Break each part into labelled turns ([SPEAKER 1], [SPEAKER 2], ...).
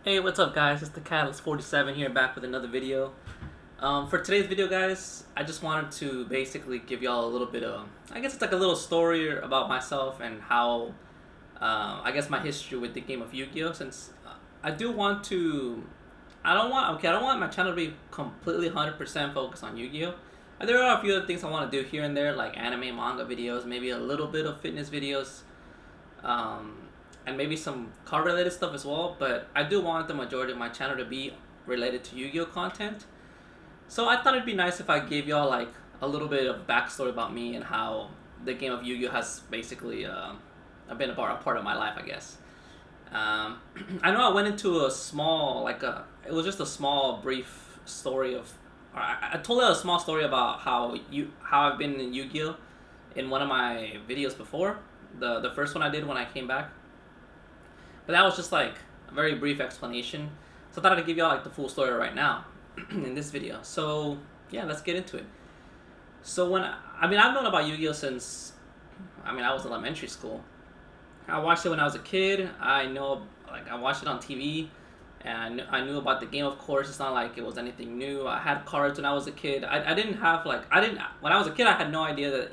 [SPEAKER 1] Hey, what's up, guys? It's the Catalyst 47 here, back with another video. For today's video, guys, I just wanted to basically give y'all a little bit of, I guess it's like a little story about myself and how, I guess my history with the game of Yu-Gi-Oh. Since I do want to, I don't want my channel to be completely 100% focused on Yu-Gi-Oh. There are a few other things I want to do here and there, like anime, manga videos, maybe a little bit of fitness videos. Um, and maybe some car related stuff as well. But I do want the majority of my channel to be related to Yu-Gi-Oh content. So I thought it'd be nice if I gave y'all like a little bit of backstory about me and how the game of Yu-Gi-Oh has basically been a part of my life, I guess. I know I went into a small it was just a small brief story of. I told a small story about how I've been in Yu-Gi-Oh in one of my videos before, the first one I did when I came back. But that was just like a very brief explanation. So I thought I'd give y'all like the full story right now in this video. So yeah, let's get into it. So I've known about Yu-Gi-Oh since I was in elementary school. I watched it when I was a kid. I watched it on TV, and I knew about the game. Of course, it's not like it was anything new. I had cards when I was a kid. I didn't have like I didn't when I was a kid. I had no idea that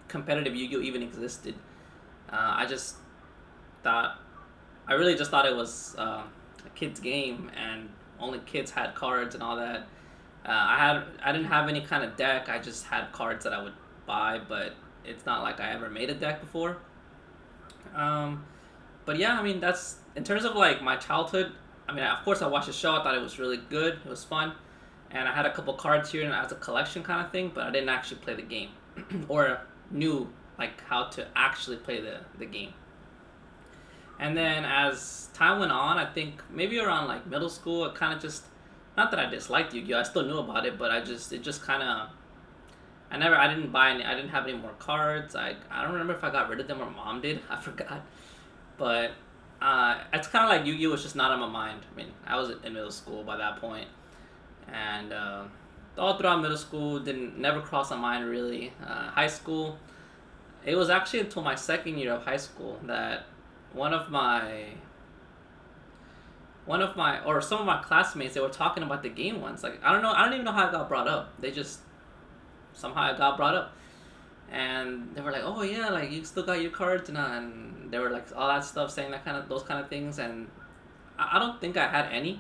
[SPEAKER 1] competitive Yu-Gi-Oh even existed. I just thought I really just thought it was a kid's game, and only kids had cards and all that. I didn't have any kind of deck. I just had cards that I would buy, but it's not like I ever made a deck before. Um, but yeah, that's in terms of like my childhood. Of course, I watched the show. I thought it was really good. It was fun, and I had a couple cards here and as a collection kind of thing. But I didn't actually play the game, or knew like how to actually play the game. And then as time went on, I think maybe around like middle school, it kind of just, not that I disliked Yu-Gi-Oh, I still knew about it, but it just kind of, I didn't buy any, I didn't have any more cards. I don't remember if I got rid of them or mom did. I forgot. But it's kind of like Yu-Gi-Oh was just not on my mind. I was in middle school by that point, and all throughout middle school, didn't never crossed my mind really. High school, it was actually until my second year of high school that one of my or some of my classmates, they were talking about the game once. Like I don't even know how it got brought up. They just somehow it got brought up, and they were like, "Oh yeah, like you still got your cards," and they were like all that stuff, saying those kind of things, and I don't think I had any,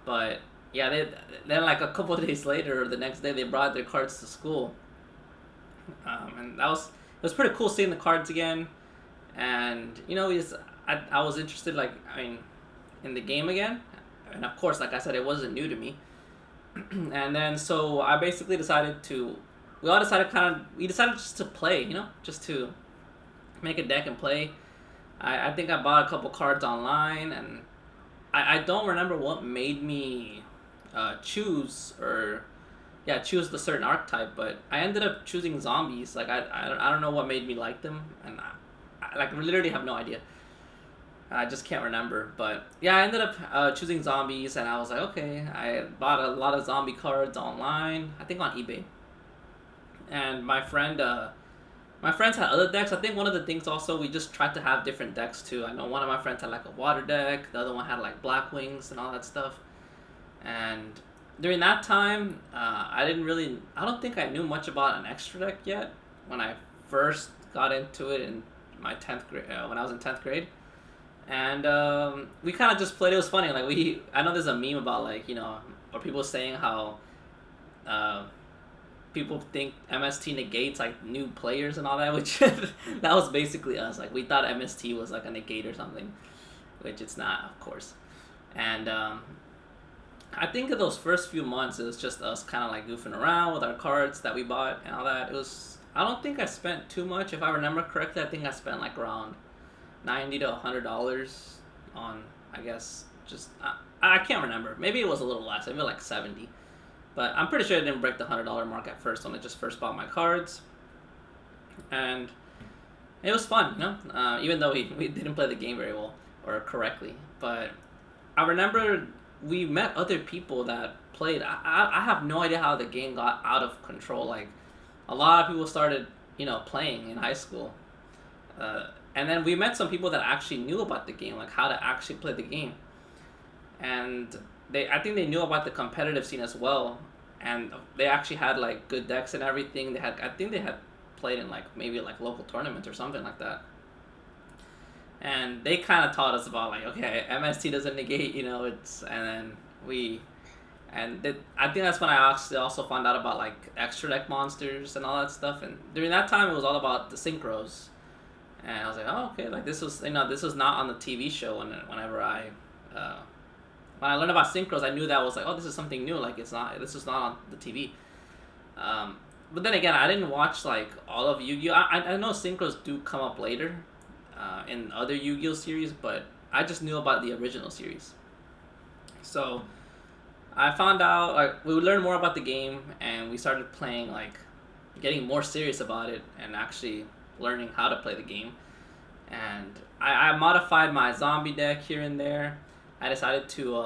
[SPEAKER 1] but yeah, then like a couple of days later or the next day they brought their cards to school, and it was pretty cool seeing the cards again, and I was interested in the game again, and of course, like I said, it wasn't new to me. And then so I basically decided to, we decided just to play, just to make a deck and play. I think I bought a couple cards online, and I don't remember what made me choose or yeah choose the certain archetype, but I ended up choosing zombies. Like I don't know what made me like them, and I like literally have no idea. I just can't remember, but yeah, I ended up choosing zombies, and I was like, okay. I bought a lot of zombie cards online, I think on eBay, and my friends had other decks. I think one of the things also we just tried to have different decks too. I know one of my friends had like a water deck, the other one had like black wings and all that stuff, and during that time, I don't think I knew much about an extra deck yet when I first got into it in my 10th grade when I was in 10th grade, and we kind of just played. It was funny. Like I know there's a meme about like or people saying how uh, people think MST negates like new players and all that, which that was basically us. Like we thought MST was like a negate or something, which it's not, of course. And I think of those first few months, it was just us kind of like goofing around with our cards that we bought and all that. It was. I don't think I spent too much. If I remember correctly, I think I spent like around $90 to $100 on, I guess, just I can't remember. Maybe it was a little less. Maybe like 70. But I'm pretty sure I didn't break the $100 mark at first when I just first bought my cards, and it was fun, even though we didn't play the game very well or correctly. But I remember we met other people that played. I have no idea how the game got out of control. Like a lot of people started playing in high school, and then we met some people that actually knew about the game, like how to actually play the game. and I think they knew about the competitive scene as well, and they actually had like good decks and everything. I think they had played in like maybe like local tournaments or something like that, and they kind of taught us about like, okay, MST doesn't negate, it's, and then we I think that's when I actually also found out about like extra deck monsters and all that stuff. And during that time, it was all about the synchros, and I was like, oh, okay, like this was not on the TV show. Whenever uh, when I learned about synchros, I knew that was like, oh, this is something new. Like this is not on the TV. But then again, I didn't watch like all of Yu-Gi-Oh. I know synchros do come up later, in other Yu-Gi-Oh series, but I just knew about the original series. So I found out, like, we learned more about the game, and we started playing, like, getting more serious about it and actually learning how to play the game. And I modified my zombie deck here and there. I decided to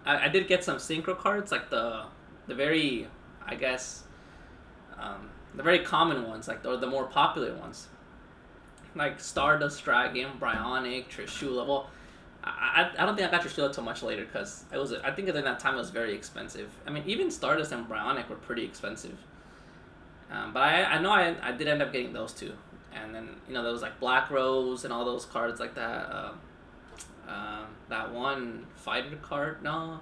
[SPEAKER 1] I did get some synchro cards, like the very, I guess, the very common ones, like the more popular ones, like Stardust Dragon, Bryonic, Trishula. Well, I don't think I got Trishula till much later, because I think at that time it was very expensive. I mean, even Stardust and Bryonic were pretty expensive. But I know I did end up getting those two, and then there was like Black Rose and all those cards like that. That one fighter card, no,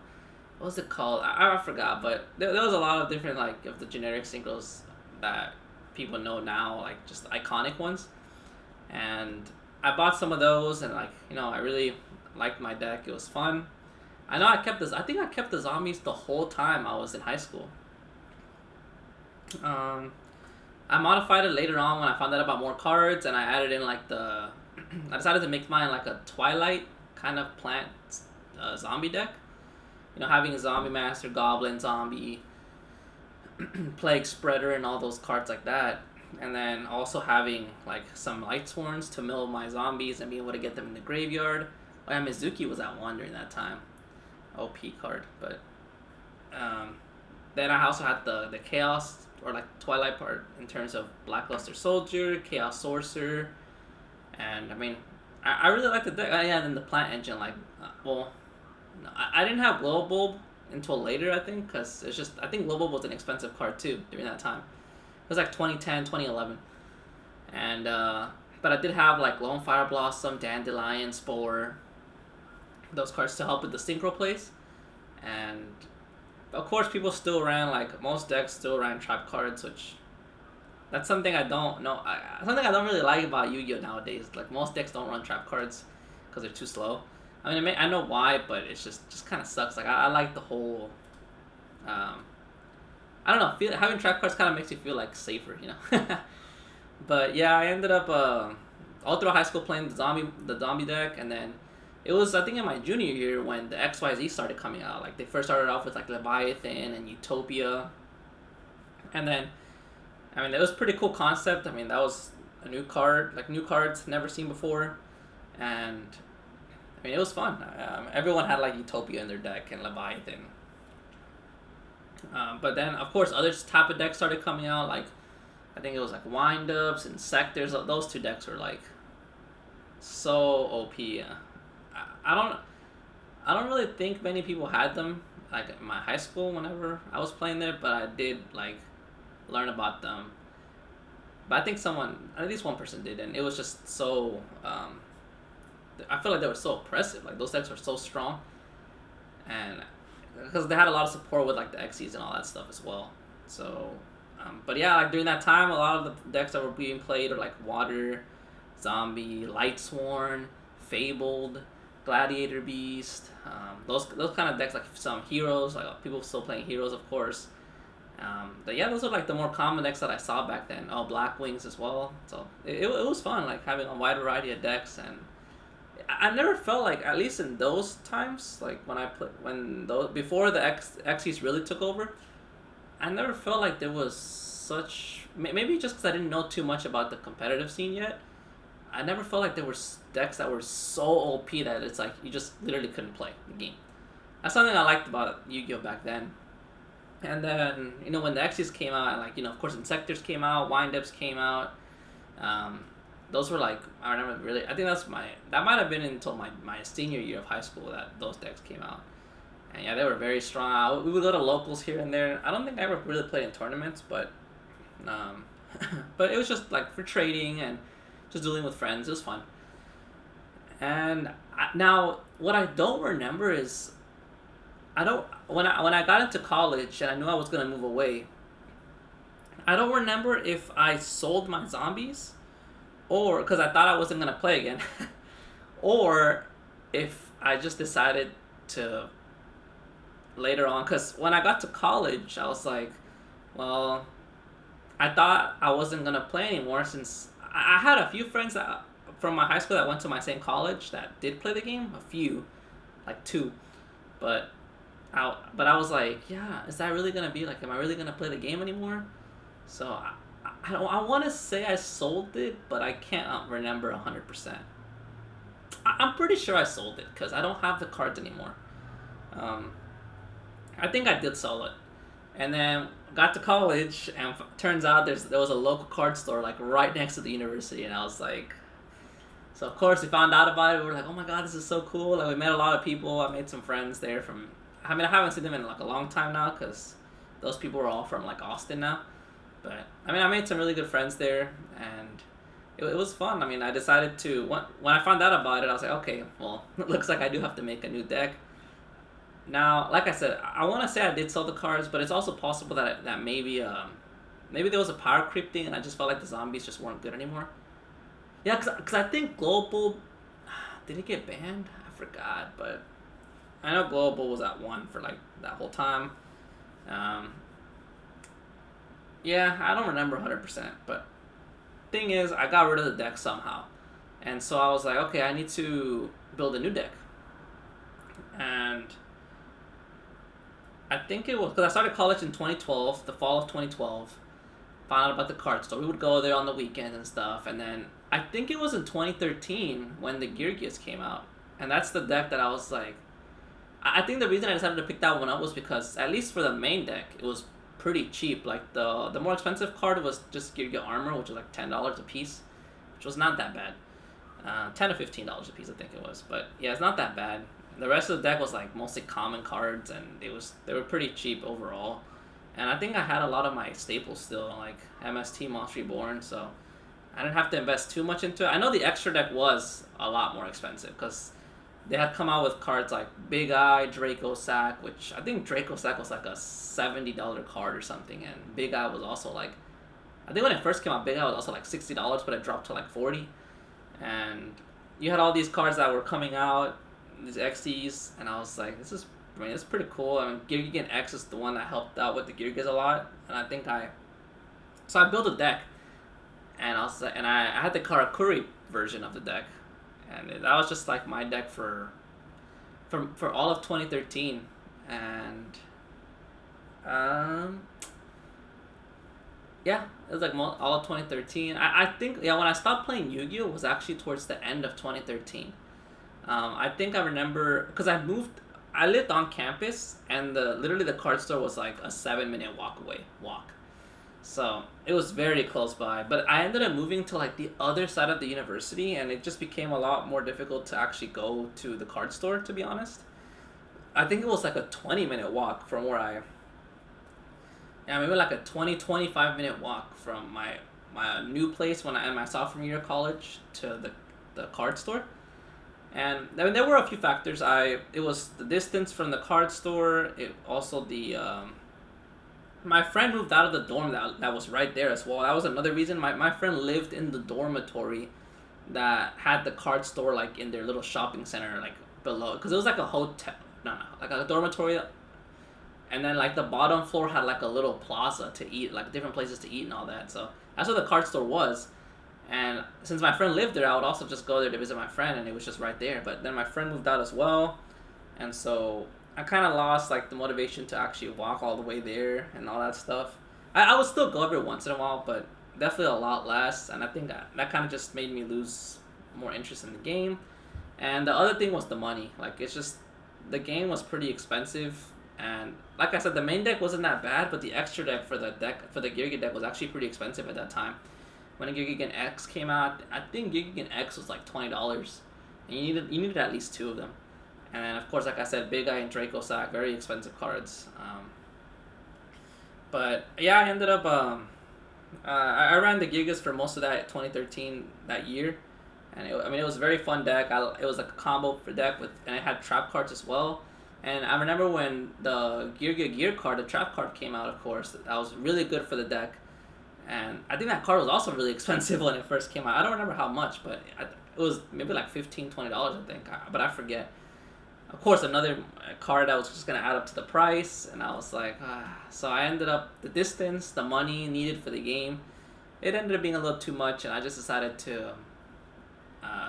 [SPEAKER 1] what was it called? I forgot, but there was a lot of different, like, of the generic synchros that people know now, like just iconic ones. And I bought some of those, and like, I really liked my deck. It was fun. I think I kept the zombies the whole time I was in high school. I modified it later on when I found out about more cards, and I added in like I decided to make mine like a Twilight kind of plant zombie deck. Having a Zombie Master, Goblin Zombie, Plague Spreader, and all those cards like that. And then also having like some Light Sworns to mill my zombies and be able to get them in the graveyard. Oh yeah, Mizuki was at 1 during that time. OP card. But then I also had the Chaos, or like Twilight part, in terms of Blackluster Soldier, Chaos Sorcerer. And I mean, I really like the deck. Yeah, and then the Plant Engine, like, no, I didn't have Glow Bulb until later, I think, because I think Glow Bulb was an expensive card too during that time. It was like 2010, 2011. And, but I did have like Lone Fire Blossom, Dandelion, Spore, those cards to help with the synchro plays. And of course, people still ran, like, most decks still ran trap cards, which that's something I don't know. Something I don't really like about Yu-Gi-Oh nowadays. Like, most decks don't run trap cards because they're too slow. I mean, I know why, but it's just kind of sucks. Like, I like the whole, I don't know, having trap cards kind of makes you feel like safer, But yeah, I ended up all throughout high school playing the zombie deck, and then it was, I think, in my junior year when the XYZ started coming out. Like, they first started off with like Leviathan and Utopia, and then, I mean, it was a pretty cool concept. I mean, that was a new card, like new cards never seen before, and I mean, it was fun. Everyone had like Utopia in their deck and Leviathan. But then, of course, other type of decks started coming out. Like, I think it was like Wind-Ups and Sectors. Those two decks were like so OP. I don't really think many people had them, like, in my high school whenever I was playing there, but I did like learn about them. But I think at least one person did, and it was just so. I feel like they were so oppressive. Like, those decks were so strong, and because they had a lot of support with like the Xyz and all that stuff as well. So, but yeah, like during that time, a lot of the decks that were being played are like Water, Zombie, Lightsworn, Fabled, Gladiator Beast. Those kind of decks, like some Heroes, like people still playing Heroes, of course. But yeah, those are like the more common decks that I saw back then. Oh, Black Wings as well. So it was fun, like having a wide variety of decks, and I never felt like, at least in those times, like before the Xyz really took over, I never felt like there was such, maybe just because I didn't know too much about the competitive scene yet, I never felt like there were decks that were so OP that it's like you just literally couldn't play the game. That's something I liked about Yu-Gi-Oh back then. And then, when the Xyz came out, and like, of course, Insectors came out, Wind-Ups came out, those were like, I remember really. I think that might have been until my senior year of high school that those decks came out. And yeah, they were very strong. We would go to locals here and there. I don't think I ever really played in tournaments, but um, but it was just like for trading and just dealing with friends. It was fun. And now, what I don't remember is I don't when I got into college and I knew I was gonna move away. I don't remember if I sold my zombies, or because I thought I wasn't gonna play again, or if I just decided to later on. Because when I got to college, I was like, well, I thought I wasn't gonna play anymore since I had a few friends that from my high school that went to my same college that did play the game. A few, like two, but I was like, yeah, is that really gonna be like? Am I really gonna play the game anymore? So I want to say I sold it, but I can't remember 100%. I'm pretty sure I sold it because I don't have the cards anymore. Um, I think I did sell it, and then got to college, and turns out there was a local card store like right next to the university, and I was like, so of course we found out about it. We were like, oh my god, this is so cool! Like we met a lot of people. I made some friends there from. I mean, I haven't seen them in like a long time now because those people were all from like Austin now. But I mean, I made some really good friends there, and it was fun. I mean, I decided to when I found out about it, I was like, okay, well, it looks like I do have to make a new deck. Now, like I said, I want to say I did sell the cards, but it's also possible that maybe there was a power creep thing, and I just felt like the zombies just weren't good anymore. Yeah, cause I think Global did it get banned? I forgot, but I know Global was at 1 for like that whole time. Um, Yeah, I don't remember 100%, but thing is, I got rid of the deck somehow. And so I was like, okay, I need to build a new deck. And I think it was, because I started college in 2012, the fall of 2012, found out about the card store. We would go there on the weekends and stuff, and then I think it was in 2013 when the Yugioh came out. And that's the deck that I was like, I think the reason I decided to pick that one up was because, at least for the main deck, it was pretty cheap. Like the more expensive card was just Yugioh Armor, which was like $10 a piece, which was not that bad. $10 to $15 a piece, I think it was. But yeah, it's not that bad. The rest of the deck was like mostly common cards, and they were pretty cheap overall. And I think I had a lot of my staples still, like MST Monster Reborn, so I didn't have to invest too much into it. I know the extra deck was a lot more expensive because they had come out with cards like Big Eye, Draco Sack, which I think Draco Sack was like a $70 card or something, and Big Eye was also like, I think when it first came out, Big Eye was also like $60, but it dropped to like 40. And you had all these cards that were coming out, these XTs, and I was like, it's pretty cool. I mean, Gilligan X is the one that helped out with the Gilligas a lot, and so I built a deck, and I had the Karakuri version of the deck. And that was just like my deck for all of 2013, and yeah, it was like all of 2013. I think when I stopped playing Yu-Gi-Oh was actually towards the end of 2013. I think I remember because I lived on campus, and literally the card store was like a 7-minute walk. So it was very close by, but I ended up moving to like the other side of the university, and it just became a lot more difficult to actually go to the card store, to be honest. I think it was like a 20-minute walk from where maybe like a 25-minute walk from my new place when I in my sophomore year of college to the card store. And I mean, there were a few factors. It was the distance from the card store. It also my friend moved out of the dorm that was right there as well. That was another reason. My friend lived in the dormitory that had the card store like in their little shopping center like below, because it was like a hotel, no, like a dormitory, and then like the bottom floor had like a little plaza to eat, like different places to eat and all that. So that's where the card store was. And since my friend lived there, I would also just go there to visit my friend, and it was just right there. But then my friend moved out as well, and so I kind of lost like the motivation to actually walk all the way there and all that stuff. I would still go every once in a while, but definitely a lot less. And I think that kind of just made me lose more interest in the game. And the other thing was the money. Like, it's just, the game was pretty expensive. And like I said, the main deck wasn't that bad, but the extra deck for the Gilligan deck was actually pretty expensive at that time. when Yugioh X came out. I think Yugioh X was like $20, and you needed at least two of them. And then of course, like I said, Big Eye and Draco Sack, very expensive cards. But yeah, I ended up I ran the Gigas for most of that 2013 that year, and I mean it was a very fun deck. It was like a combo for deck with, and it had trap cards as well. And I remember when the Gear card, the trap card came out. Of course, that was really good for the deck. And I think that card was also really expensive when it first came out. I don't remember how much, but it was maybe like $15-$20, I think. But I forget. Of course, another card that was just going to add up to the price. And I was like, ah. So I ended up, the distance, the money needed for the game, it ended up being a little too much. And I just decided to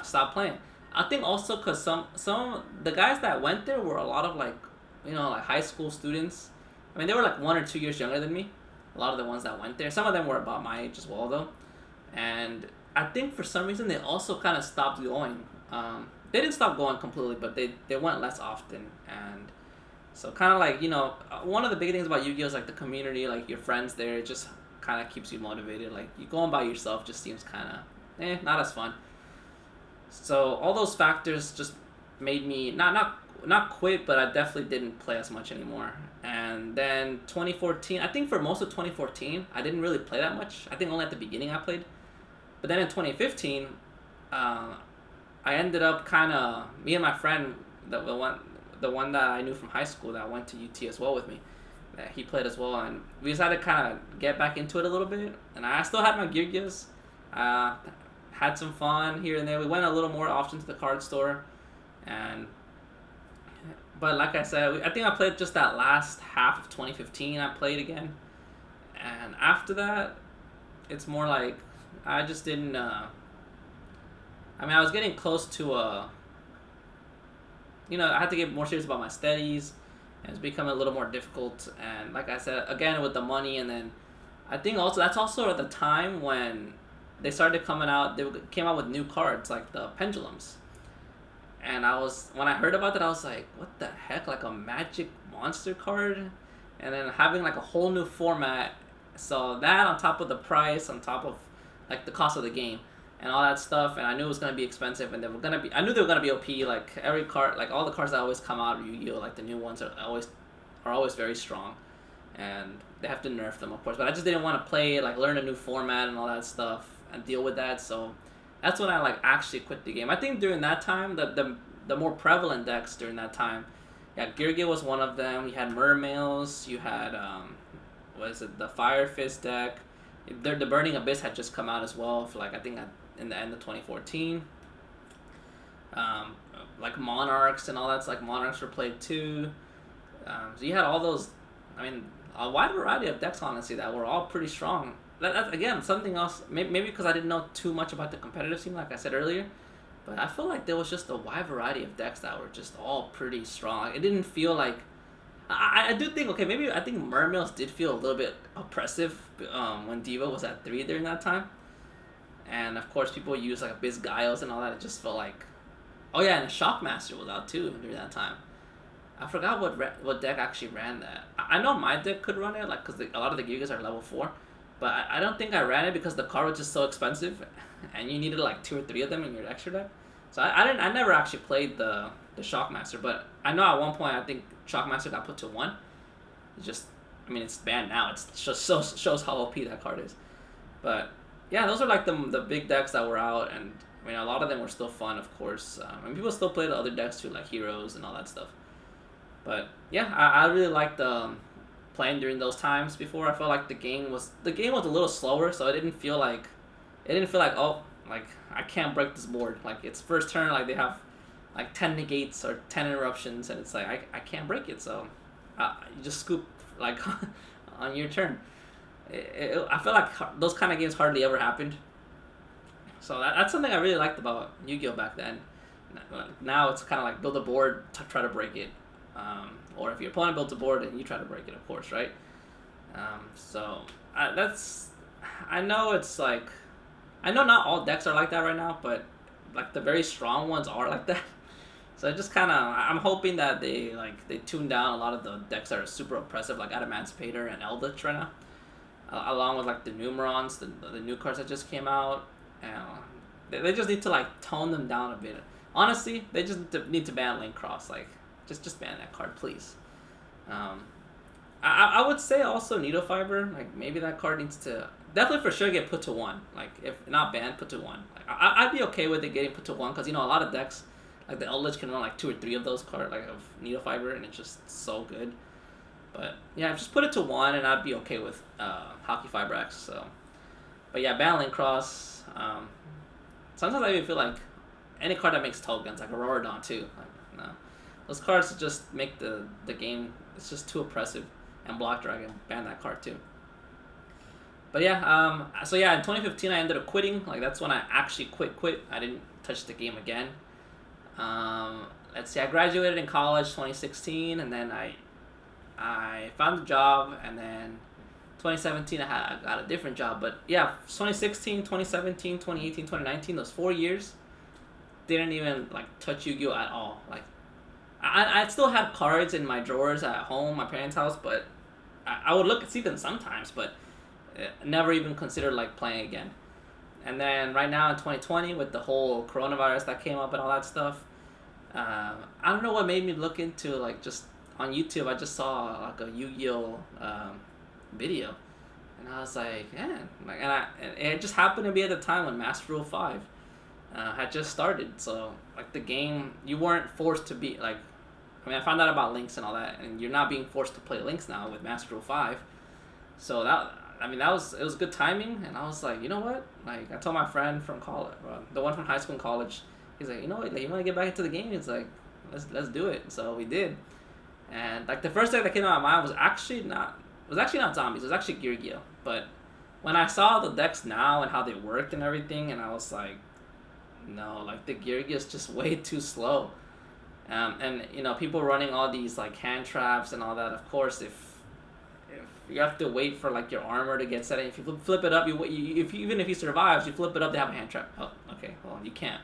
[SPEAKER 1] stop playing. I think also because some the guys that went there were a lot of like, like high school students. I mean, they were like 1 or 2 years younger than me. A lot of the ones that went there. Some of them were about my age as well, though. And I think for some reason they also kind of stopped going. They didn't stop going completely, but they went less often. And so kind of like, one of the big things about Yu-Gi-Oh! Is like the community, like your friends there. It just kind of keeps you motivated. Like you going by yourself just seems kind of, not as fun. So all those factors just made me not quit, but I definitely didn't play as much anymore. And then 2014, I think for most of 2014, I didn't really play that much. I think only at the beginning I played. But then in 2015, I ended up kind of, me and my friend, the one that I knew from high school that went to UT as well with me, that he played as well, and we decided to kind of get back into it a little bit. And I still had my Yugiohs, had some fun here and there. We went a little more often to the card store, but like I said, I think I played just that last half of 2015. I played again, and after that, it's more like I just didn't. I mean, I was getting close to I had to get more serious about my studies, and it's becoming a little more difficult. And like I said, again with the money, and then I think also that's also at the time when they started coming out. They came out with new cards like the pendulums. And when I heard about that, I was like, what the heck? Like a magic monster card? And then having like a whole new format. So that on top of the price, on top of like the cost of the game and all that stuff. And I knew it was going to be expensive, and I knew they were going to be OP. Like every card, like all the cards that always come out of Yu-Gi-Oh! Like the new ones are always very strong. And they have to nerf them, of course. But I just didn't want to play, like learn a new format and all that stuff and deal with that. So that's when I like actually quit the game. I think during that time, the more prevalent decks during that time, yeah, Yugioh was one of them. You had Mermails. You had the Fire Fist deck. The Burning Abyss had just come out as well. For like I think in the end of 2014. Like Monarchs and all that's like Monarchs were played too. So you had all those. I mean, a wide variety of decks honestly that were all pretty strong. That's again something else. Maybe because I didn't know too much about the competitive scene, like I said earlier, but I feel like there was just a wide variety of decks that were just all pretty strong. Like, it didn't feel like I do think I think Mermails did feel a little bit oppressive when Diva was at 3 during that time, and of course people use like Abyss Giles and all that. It just felt like, oh yeah, and Shockmaster was out too during that time. I forgot what deck actually ran that. I know my deck could run it, like because a lot of the Gigas are level 4. But I don't think I ran it because the card was just so expensive, and you needed like 2 or 3 of them in your extra deck. So I never actually played the Shockmaster, but I know at one point I think Shockmaster got put to 1. It's banned now. It just shows how OP that card is. But yeah, those are like the big decks that were out, and I mean a lot of them were still fun, of course. And people still play the other decks too, like Heroes and all that stuff. But yeah, I really liked playing during those times. Before I felt like the game was a little slower, so it didn't feel like oh, like I can't break this board. Like it's first turn, like they have like 10 negates or 10 interruptions, and it's like I can't break it. So you just scoop like on your turn. I feel like those kind of games hardly ever happened. So that's something I really liked about Yu-Gi-Oh back then. Now it's kind of like build a board, try to break it. Or if your opponent builds a board and you try to break it, of course, right? I know it's like, I know not all decks are like that right now, but like the very strong ones are like that. So it just kind of, I'm hoping that they tune down a lot of the decks that are super oppressive, like Adamancipator and Eldritch right now. along with like the Numerons, the new cards that just came out. And they just need to like tone them down a bit. Honestly, they just need to ban Link Cross. Like, just ban that card, please. Um, I would say also Needle Fiber. Like, maybe that card needs to definitely for sure get put to 1. Like, if not banned, put to 1. Like, I'd be okay with it getting put to 1 because, you know, a lot of decks like the Eldritch can run like 2 or 3 of those cards, like of Needle Fiber, and it's just so good. But yeah, just put it to 1, and I'd be okay with Hockey Fiber X. So, but yeah, ban Link Cross. Sometimes I even feel like any card that makes tokens, like Aurora Dawn too. Like, no, those cards just make the game. It's just too oppressive. And Block Dragon, ban that card too. But yeah, so yeah, in 2015 I ended up quitting. Like, that's when I actually quit. I didn't touch the game again. Let's see, I graduated in college 2016, and then I found a job, and then 2017 I got a different job. But yeah, 2016, 2017, 2018, 2019, those 4 years, didn't even like touch Yu-Gi-Oh at all. Like, I still had cards in my drawers at home, my parents' house, but I would see them sometimes, but never even considered like playing again. And then right now in 2020, with the whole coronavirus that came up and all that stuff, I don't know what made me look into, like, just on YouTube, I just saw like a Yu-Gi-Oh video, and I was like, man, like, and it just happened to be at the time when Master Rule 5 had just started. So like the game, you weren't forced to be like, I mean, I found out about links and all that, and you're not being forced to play links now with Master Rule 5. So it was good timing, and I was like, you know what? Like, I told my friend from college, the one from high school and college, he's like, you know what? Like, you want to get back into the game? It's like, let's do it. So we did, and like the first deck that came out of my mind was actually not zombies. It was actually Yugioh. But when I saw the decks now and how they worked and everything, and I was like, no, like the Yugioh is just way too slow. And you know, people running all these like hand traps and all that. Of course, if you have to wait for like your armor to get set, and if you flip it up, even if he survives, you flip it up, they have a hand trap. Oh, okay, well, you can't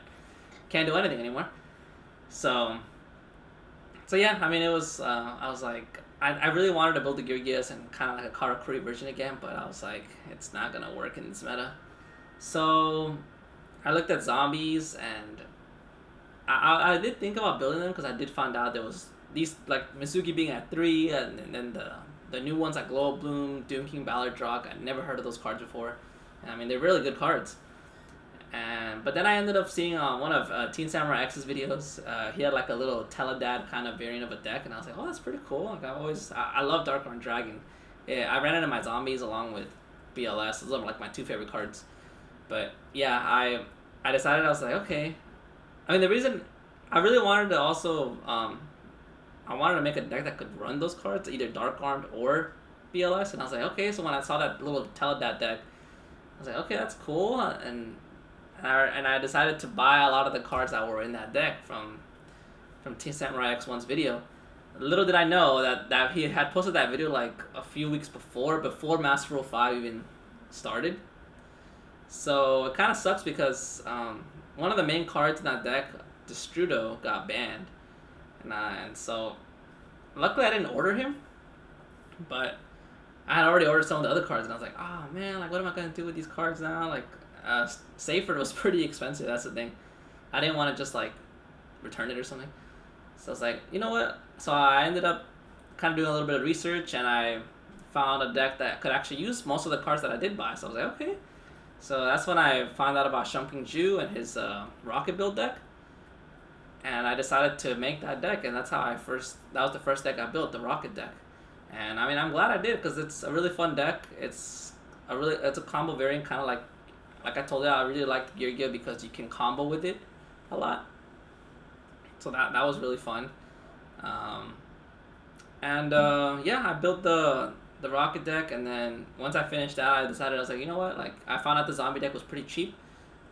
[SPEAKER 1] do anything anymore. So yeah, I mean, it was I was like, I really wanted to build the Yugiohs and kind of like a Karakuri version again, but I was like, it's not gonna work in this meta. So I looked at zombies, and I did think about building them because I did find out there was these, like Mizuki being at 3, and then the new ones like Glow Bloom, Doom King, Ballard Drock. I'd never heard of those cards before, and I mean, they're really good cards. But then I ended up seeing one of Teen Samurai X's videos. He had like a little Teledad kind of variant of a deck, and I was like, oh, that's pretty cool. Like, I love Dark Orange Dragon. Yeah, I ran it in my zombies along with BLS. Those are like my 2 favorite cards. But yeah, I decided, I was like, okay. I mean, the reason I really wanted to also I wanted to make a deck that could run those cards, either Dark Armed or BLS, and I was like, okay. So when I saw that little Teledad deck, I was like, okay, that's cool, and I decided to buy a lot of the cards that were in that deck from Teen Samurai X1's video. Little did I know that he had posted that video like a few weeks before Master Rule 5 even started. So it kind of sucks because one of the main cards in that deck, Destrudo, got banned. And so luckily I didn't order him, but I had already ordered some of the other cards, and I was like, oh man, like, what am I going to do with these cards now? Like, Safer was pretty expensive, that's the thing. I didn't want to just like return it or something. So I was like, you know what? So I ended up kind of doing a little bit of research, and I found a deck that could actually use most of the cards that I did buy. So I was like, okay. So that's when I found out about Shumping Ju and his Rocket Build deck. And I decided to make that deck, and that's how that was the first deck I built, the Rocket deck. And I mean, I'm glad I did, because it's a really fun deck. It's a combo variant, kind of like I told you, I really liked Yugioh because you can combo with it a lot. So that was really fun. Yeah, I built the Rocket deck, and then once I finished that, I decided, I was like, you know what? Like, I found out the Zombie deck was pretty cheap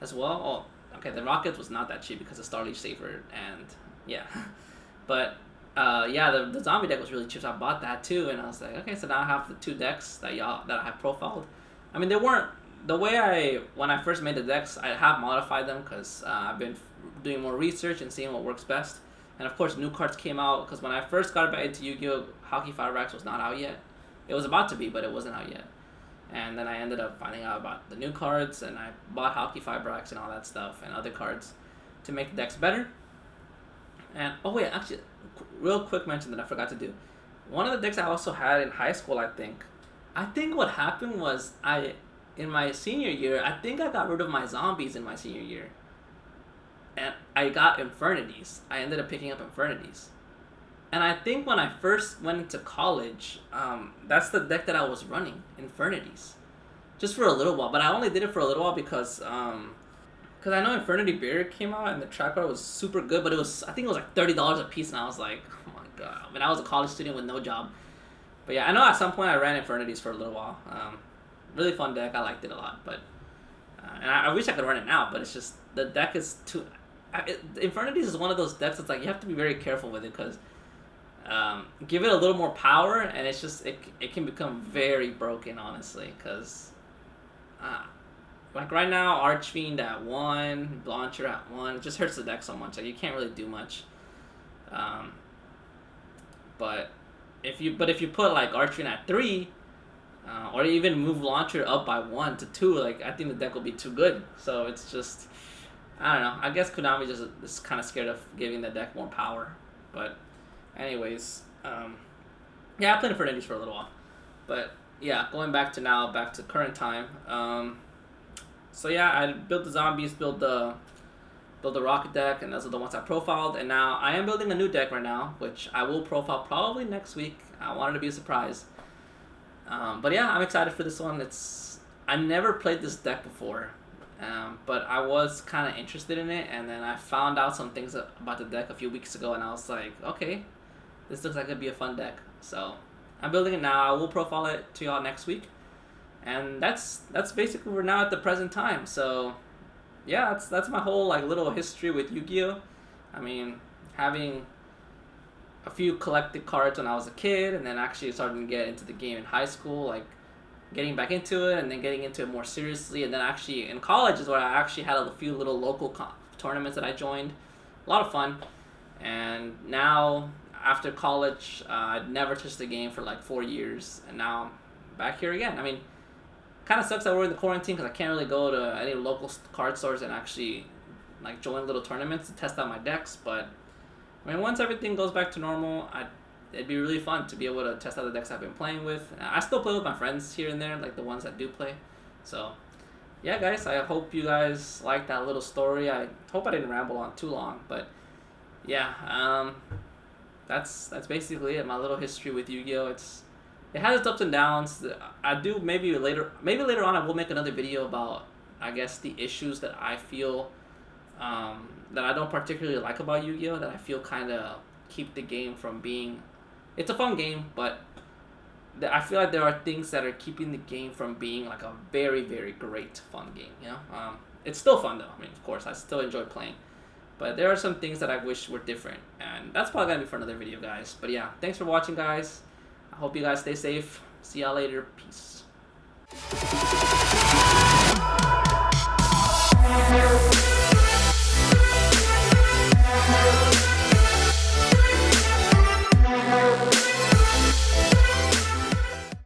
[SPEAKER 1] as well. Oh, okay, the Rocket was not that cheap because of Starleaf Safer, and yeah. But yeah, the Zombie deck was really cheap, so I bought that too, and I was like, okay, so now I have the 2 decks that I have profiled. I mean, they weren't the way when I first made the decks. I have modified them because I've been doing more research and seeing what works best. And of course, new cards came out, because when I first got back into Yu-Gi-Oh, Hockey Fireback was not out yet. It was about to be, but it wasn't out yet. And then I ended up finding out about the new cards, and I bought Hockey Fibrax and all that stuff and other cards to make the decks better. And oh wait, actually, real quick mention that I forgot to do. One of the decks I also had in high school, I think what happened was in my senior year, I think I got rid of my zombies in my senior year. And I got Infernities. I ended up picking up Infernities. And I think when I first went into college, that's the deck that I was running, Infernities. Just for a little while. But I only did it for a little while because I know Infernity Beer came out and the track card was super good, but I think it was like $30 a piece, and I was like, oh my god. I mean, I was a college student with no job. But yeah, I know at some point I ran Infernities for a little while. Really fun deck. I liked it a lot, but and I wish I could run it now, but it's just the deck is too. Infernities is one of those decks that's like you have to be very careful with it because give it a little more power and it's just it can become very broken, honestly, because like right now Archfiend at 1, Launcher at 1, it just hurts the deck so much. Like you can't really do much. But if you put like Archfiend at 3. Or even move Launcher up by 1 to 2, like I think the deck will be too good. So it's just, I don't know. I guess Konami just is kind of scared of giving the deck more power. But, anyways, yeah, I played Infernities for a little while. But yeah, going back to current time. So yeah, I built the zombies, built the rocket deck, and those are the ones I profiled. And now I am building a new deck right now, which I will profile probably next week. I wanted to be a surprise. But yeah, I'm excited for this one. I never played this deck before, but I was kind of interested in it, and then I found out some things about the deck a few weeks ago, and I was like, okay, this looks like it'd be a fun deck. So I'm building it now. I will profile it to y'all next week, and that's basically we're now at the present time. So yeah, that's my whole like little history with Yu-Gi-Oh. I mean, having a few collected cards when I was a kid, and then actually starting to get into the game in high school, like getting back into it, and then getting into it more seriously, and then actually in college is where I actually had a few little local tournaments that I joined. A lot of fun. And now, after college, I'd never touched the game for like 4 years, and now I'm back here again. I mean, kind of sucks that we're in the quarantine because I can't really go to any local card stores and actually like join little tournaments to test out my decks, but I mean, once everything goes back to normal, it'd be really fun to be able to test out the decks I've been playing with. I still play with my friends here and there, like the ones that do play. So, yeah, guys, I hope you guys liked that little story. I hope I didn't ramble on too long, but yeah, that's basically it. My little history with Yu-Gi-Oh. It has its ups and downs. I do maybe later on I will make another video about, I guess, the issues that I feel that I don't particularly like about Yu-Gi-Oh, that I feel kind of keep the game from being. It's a fun game, but I feel like there are things that are keeping the game from being like a very, very great fun game. You know, it's still fun though. I mean, of course, I still enjoy playing, but there are some things that I wish were different, and that's probably gonna be for another video, guys. But yeah, thanks for watching, guys. I hope you guys stay safe. See y'all later. Peace.